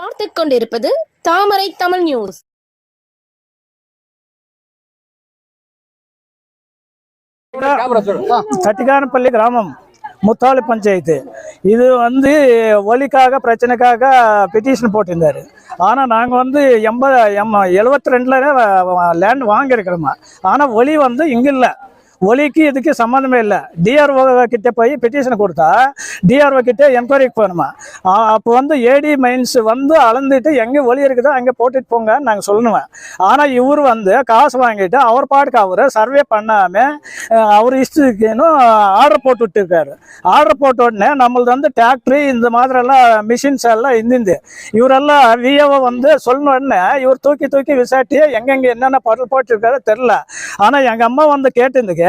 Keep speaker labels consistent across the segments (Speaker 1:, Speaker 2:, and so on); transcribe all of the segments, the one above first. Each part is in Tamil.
Speaker 1: பார்த்துக் கொண்டிருப்பது தாமரை தமிழ் நியூஸ்.
Speaker 2: சட்டிகானப்பள்ளி கிராமம் முத்தாளி பஞ்சாயத்து. இது ஒலிக்காக பிரச்சனைக்காக பெட்டிஷன் போட்டிருந்தாரு. ஆனால் நாங்கள் 72ல லேண்ட் வாங்கியிருக்கிறோமா. ஆனால் ஒலி இங்கே இல்லை. ஒலிக்கு இதுக்கு சம்மந்தமே இல்லை. டிஆர்ஓ கிட்ட போய் பெட்டிஷன் கொடுத்தா டிஆர்ஓ கிட்ட என்கொயரிக்கு போகணுமா. அப்போ ஏடி மைன்ஸ் அளந்துட்டு எங்கே ஒலி இருக்குதோ அங்கே போட்டுட்டு போங்கன்னு நாங்கள் சொல்லணுவேன். ஆனால் இவர் காசு வாங்கிட்டு அவர் பாட்டுக்கு அவர் சர்வே பண்ணாமல் அவர் இஷ்டத்துக்குன்னு ஆர்டர் போட்டு விட்டுருக்காரு. ஆர்டர் போட்ட உடனே நம்மளது டிராக்டரு இந்த மாதிரிலாம் மிஷின்ஸ் எல்லாம் இவரெல்லாம் விஏஓ சொன்ன உடனே இவர் தூக்கி விசாரிட்டு எங்கெங்கே என்னென்ன பொருள் போட்டிருக்காரு தெரில. ஆனால் எங்கள் அம்மா கேட்டிருந்துக்கு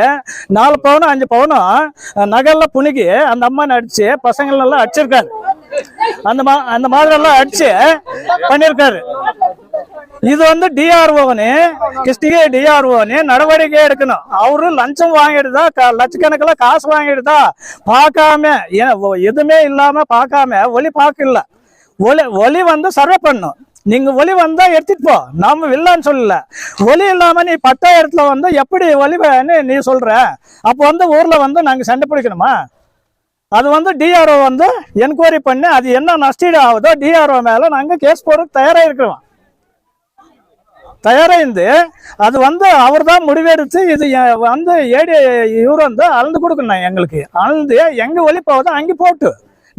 Speaker 2: 4 பவுனும் 5 பவுனும் நகல்ல புனிகி அந்த அம்மா அடிச்சு பசங்கள் எல்லாம் அடிச்சிருக்காரு. அந்த மாதிரி எல்லாம் அடிச்சு பண்ணிருக்காரு. இது டிஆர்ஓன்னு கிருஷ்ணகிரி டிஆர்ஓன்னு நடவடிக்கை எடுக்கணும். அவரு லஞ்சம் வாங்கிடுதா, லட்சக்கணக்கில் காசு வாங்கிடுதா பார்க்காம, எதுவுமே இல்லாம பார்க்காம ஒலி பார்க்கல. ஒலி சர்வே பண்ணும். நீங்க ஒலி எடுத்துட்டு போ, நாம இல்லன்னு சொல்லல. ஒலி இல்லாம நீ 10 இடத்துல எப்படி ஒலி நீ சொல்ற? அப்போ ஊர்ல நாங்க சண்டை பிடிக்கணுமா? அது டிஆர்ஓ என்கொயரி பண்ணி அது என்ன நஷ்டீடு ஆகுதோ டிஆர்ஓ மேல நாங்க கேஸ் போடுறதுக்கு தயாரா இருக்கிறோம். தயாராயிருந்து அது அவர் தான் முடிவெடுத்து இது ஏடி இவர் அளந்து கொடுக்கணும். எங்களுக்கு அளந்து எங்க ஒலி போகுதோ அங்கே போட்டு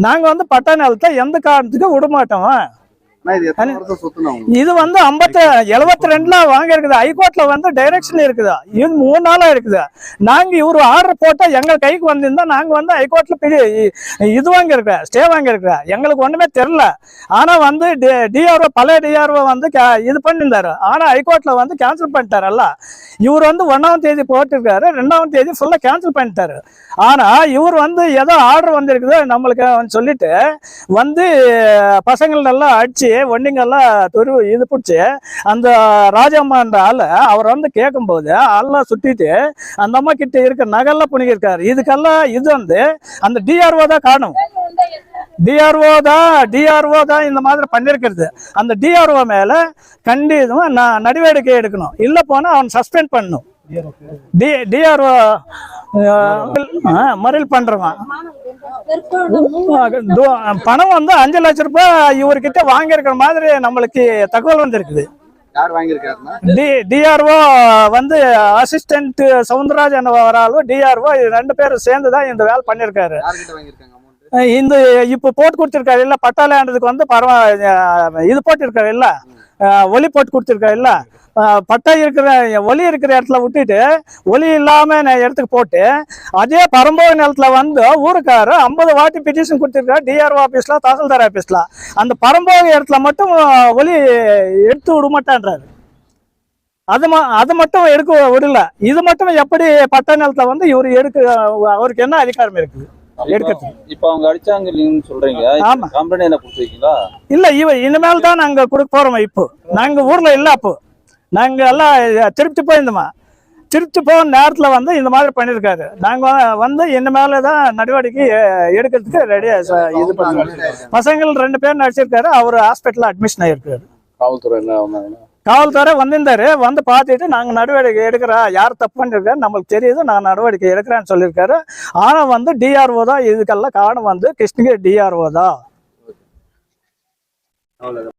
Speaker 2: நாங்க பட்டா நிலத்தை எந்த காரணத்துக்கு விடமாட்டோம். இது 72ல வாங்க இருக்குது. ஹைகோர்ட்ல டைரக்ஷன் இருக்குதா, இது 3 நாளா இருக்குது. நாங்க இவரு ஆர்டர் போட்டா எங்க கைக்கு வந்திருந்தா நாங்க ஹைகோர்ட்ல இது வாங்கி இருக்கிறோம், ஸ்டே வாங்கி இருக்கிறோம். எங்களுக்கு ஒண்ணுமே தெரியல. ஆனா டிஆர்ஓ பழைய டிஆர்ஓ இது பண்ணியிருந்தாரு. ஆனா ஹைகோர்ட்ல கேன்சல் பண்ணிட்டாரு. இவர் 1ஆம் தேதி போட்டிருக்காரு, 2ஆம் தேதி ஃபுல்லா கேன்சல் பண்ணிட்டாரு. ஆனா இவர் ஏதோ ஆர்டர் வந்திருக்குது நம்மளுக்கு சொல்லிட்டு பசங்கள் எல்லாம் அடிச்சு ஒண்டிங்கெல்லாம் இது பிடிச்சி அந்த ராஜம்மான்ற ஆளு அவர் கேட்கும்போது எல்லாம் சுட்டிட்டு அந்த அம்மா கிட்ட இருக்க நகெல்லாம் புனிகிருக்காரு. இதுக்கெல்லாம் இது அந்த டிஆர்ஓ தான் காணும். டிஆர்ஓ தான் இந்த மாதிரி பண்ணிருக்கிறது. அந்த டிஆர்ஓ மேல கண்டிப்பா நடவடிக்கை எடுக்கணும். இல்ல போனா அவன் சஸ்பெண்ட் பண்ணணும். டிஆர்ஓ மறியல் பண்றவன் பணம் 5 லட்சம் ரூபாய் இவர்கிட்ட வாங்கியிருக்கிற மாதிரி நம்மளுக்கு தகவல் வந்திருக்குது. டிஆர்ஓ அசிஸ்டன்ட் சவுந்தரராஜ் வராலும் டிஆர்ஓ 2 பேரும் சேர்ந்துதான் இந்த வேலை பண்ணிருக்காரு. இந்த இப்ப போட்டு கொடுத்திருக்காரு இல்ல, பட்டாளத்துக்கு இது போட்டிருக்காரு இல்ல, ஒலி போட்டு கொடுத்திருக்காரு இல்ல. பட்டா ஒலி இருக்கிற இடத்துல விட்டுட்டு ஒலி இல்லாம இடத்துக்கு போட்டு அதே பரம்போக நிலத்துல ஊருக்காரு 50 வாட்டி பெட்டிஷன் கொடுத்திருக்காரு டிஆர்ஓ ஆபீஸ்ல, தாசில்தார் ஆபீஸ்ல. அந்த பரம்போக இடத்துல மட்டும் ஒலி எடுத்து விட மாட்டான்றாரு. அது மட்டும் எடுக்க விடல. இது மட்டும் எப்படி பட்டா நிலத்துல இவரு அவருக்கு என்ன அதிகாரம் இருக்குது எடுக்கிறது?
Speaker 3: இப்ப அவங்க அடிச்சாங்கன்னு சொல்றீங்க. கம்பெனி என்ன கொடுத்துருக்கீங்களா?
Speaker 2: இல்ல, இனிமேல் தான் நாங்க கொடுக்க போறோம். இப்போ நாங்க ஊர்ல இல்ல. அப்போ நாங்க எல்லாம் திருப்தி போயிருந்தோமா. திருப்தி போன நேரத்துல இந்த மாதிரி பண்ணிருக்காரு. நாங்க என்ன மேலதான் நடவடிக்கை எடுக்கிறதுக்கு ரெடியா இது பண்ணுவோம். பசங்கள் 2 பேர் நடிச்சிருக்காரு. அவர் ஹாஸ்பிட்டல்ல அட்மிஷன் ஆயிருக்காரு. காவல்துறை வந்திருந்தாரு. பார்த்துட்டு நாங்க நடவடிக்கை எடுக்கிறோம், யார் தப்பு பண்ணிருக்காரு நம்மளுக்கு தெரியுது, நான் நடவடிக்கை எடுக்கிறேன்னு சொல்லியிருக்காரு. ஆனா டிஆர்ஓ தான் இதுக்கெல்லாம் காரணம். கிருஷ்ணகிரி டிஆர்ஓ தான்.